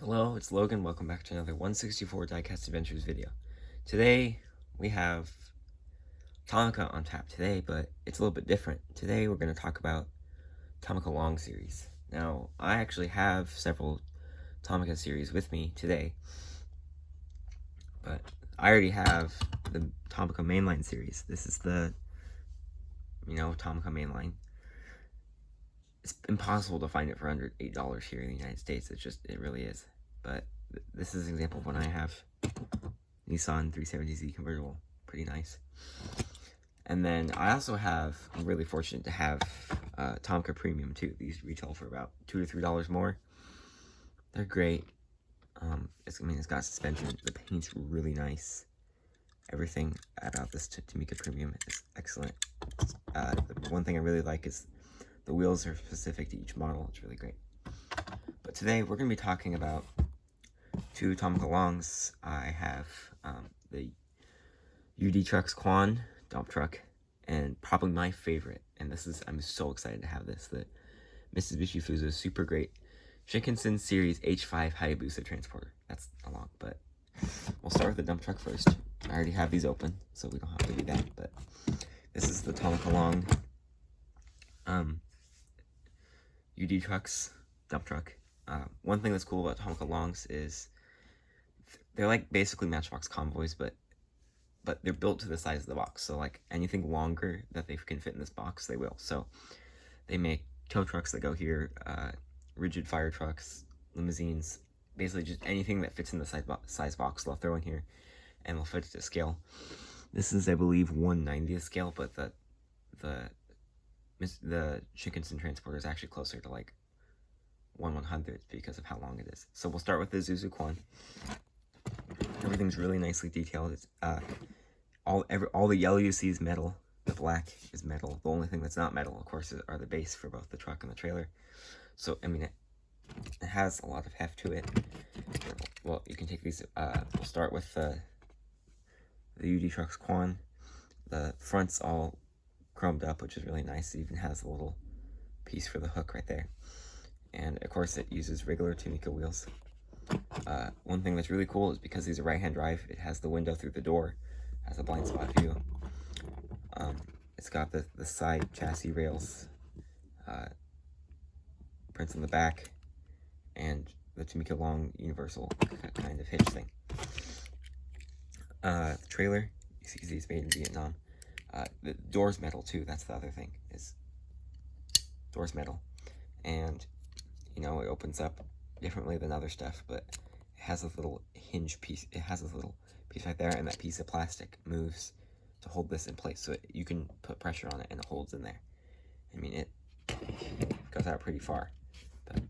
Hello, it's Logan. Welcome back to another 164 Diecast Adventures video. Today, we have Tomica on tap today, but it's a little bit different. Today, we're going to talk about Tomica Long Series. Now, I actually have several Tomica series with me today, but I already have the Tomica Mainline series. This is the, Tomica Mainline. It's impossible to find it for under $8 here in the United States. It really is. But this is an example of when I have Nissan 370Z convertible. Pretty nice. And then I also have, I'm really fortunate to have Tomica Premium too. These retail for about $2 to $3 more. They're great. It's got suspension. The paint's really nice. Everything about this Tomica Premium is excellent. The one thing I really like is the wheels are specific to each model. It's really great. But today we're going to be talking about two Tomica Longs. I have the UD Trucks Quan dump truck, and probably my favorite, and I'm so excited to have this, the Mitsubishi Fuso Super Great Shinkansen Series H5 Hayabusa transporter. That's a long, but we'll start with the dump truck first. I already have these open, so we don't have to do that, but this is the Tomica Long UD Trucks dump truck. One thing that's cool about Tomica Longs is they're like basically Matchbox convoys, but they're built to the size of the box. So like anything longer that they can fit in this box, they will. So they make tow trucks that go here, rigid fire trucks, limousines, basically just anything that fits in the size box they'll throw in here, and they'll fit it to scale. This is, I believe, 1/90th scale, but the Shinkansen transporter is actually closer to like 1/100th because of how long it is. So we'll start with the Isuzu Quan. Everything's really nicely detailed. It's all the yellow you see is metal. The black is metal. The only thing that's not metal, of course, are the base for both the truck and the trailer. So I mean, it has a lot of heft to it. Well, you can take these. We'll start with the UD Trucks Quan. The front's all chromed up, which is really nice. It even has a little piece for the hook right there. And of course it uses regular Tomica wheels. One thing that's really cool is because these are right-hand drive, it has the window through the door, has a blind spot view. It's got the side chassis rails, prints on the back, and the Tomica Long universal kind of hitch thing. The trailer, you see these made in Vietnam. The door's metal too, that's the other thing, is door's metal. And, it opens up differently than other stuff, but it has a little hinge piece. It has a little piece right there, and that piece of plastic moves to hold this in place, so you can put pressure on it and it holds in there. I mean, it goes out pretty far, but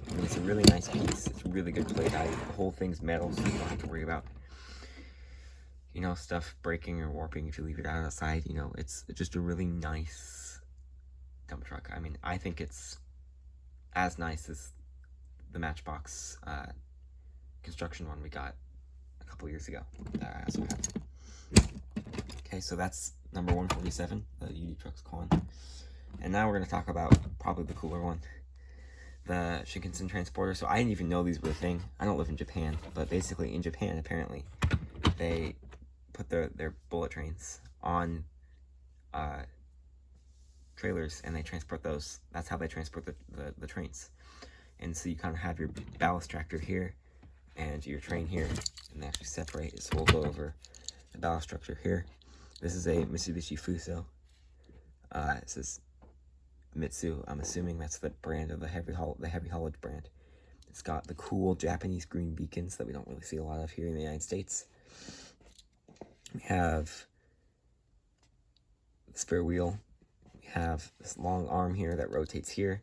I mean, it's a really nice piece. It's really good plate value. The whole thing's metal, so you don't have to worry about stuff breaking or warping if you leave it out outside. It's just a really nice dump truck. I mean, I think it's as nice as the Matchbox construction one we got a couple years ago that I also have. Okay, so that's number 147, the UD Trucks Quan. And now we're going to talk about probably the cooler one, the Shinkansen transporter. So I didn't even know these were a thing. I don't live in Japan, but basically in Japan, apparently, they put their bullet trains on trailers, and they transport those. That's how they transport the trains. And so you kind of have your ballast tractor here and your train here, and they actually separate. So we'll go over the ballast structure here. This is a Mitsubishi Fuso. It says Mitsu. I'm assuming that's the brand of the heavy haulage brand. It's got the cool Japanese green beacons that we don't really see a lot of here in the United States. We have the spare wheel. We have this long arm here that rotates here.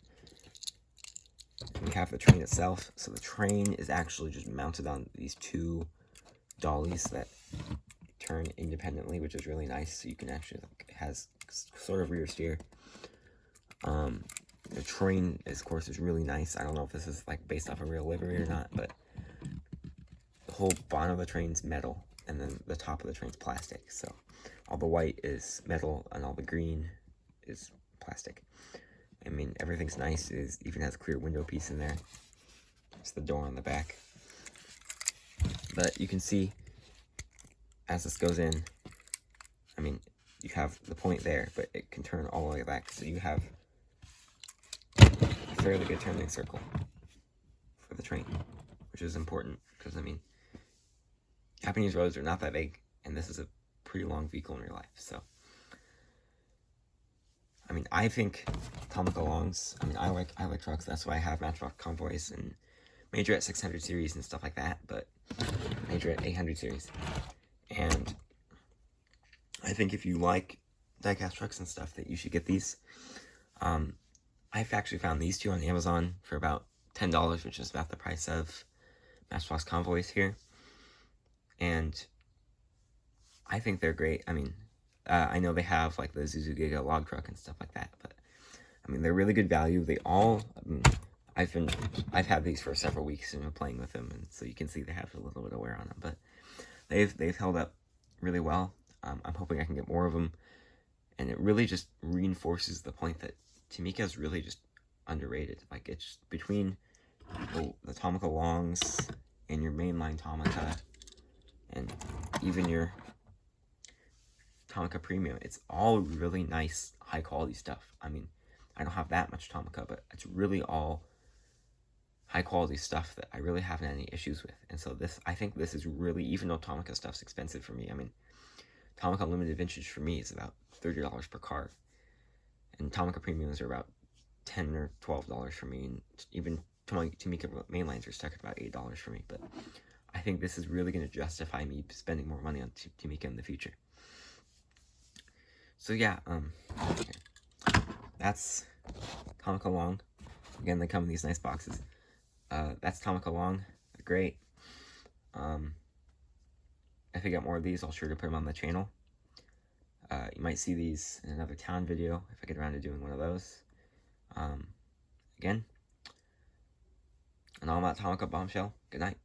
We have the train itself. So the train is actually just mounted on these two dollies that turn independently, which is really nice. So you can actually, it has sort of rear steer. The train, of course, is really nice. I don't know if this is like based off a real livery or not, but the whole bottom of the train's metal, and then the top of the train's plastic. So all the white is metal, and all the green is plastic. I mean, everything's nice. It even has a clear window piece in there. It's the door on the back. But you can see, as this goes in, I mean, you have the point there, but it can turn all the way back. So you have a fairly good turning circle for the train, which is important because, I mean, Japanese roads are not that big, and this is a pretty long vehicle in real life. So, I mean, I think Tomica Longs, I mean, I like trucks. That's why I have Matchbox Convoys and Majorette 600 series and stuff like that, but Majorette 800 series. And I think if you like diecast trucks and stuff, that you should get these. I've actually found these two on Amazon for about $10, which is about the price of Matchbox Convoys here. And I think they're great. I mean, I know they have like the Zuzu Giga log truck and stuff like that, but I mean, they're really good value. They all, I mean, I've had these for several weeks and been playing with them, and so you can see they have a little bit of wear on them, but they've held up really well. I'm hoping I can get more of them, and it really just reinforces the point that Tomica is really just underrated. Like, it's between the Tomica Longs and your mainline Tomica, and even your Tomica Premium, it's all really nice, high quality stuff. I mean, I don't have that much Tomica, but it's really all high quality stuff that I really haven't had any issues with. And so I think this is really, even though Tomica stuff's expensive for me, I mean, Tomica Limited Vintage for me is about $30 per card, and Tomica Premiums are about $10 or $12 for me, and even Tomica Mainlines are stuck at about $8 for me. But I think this is really going to justify me spending more money on Tomica in the future. So yeah, that's Tomica Long. Again, they come in these nice boxes. That's Tomica Long. They're great. If I get more of these, I'll sure to put them on the channel. You might see these in another town video if I get around to doing one of those. Again, and all that Tomica Bombshell. Good night.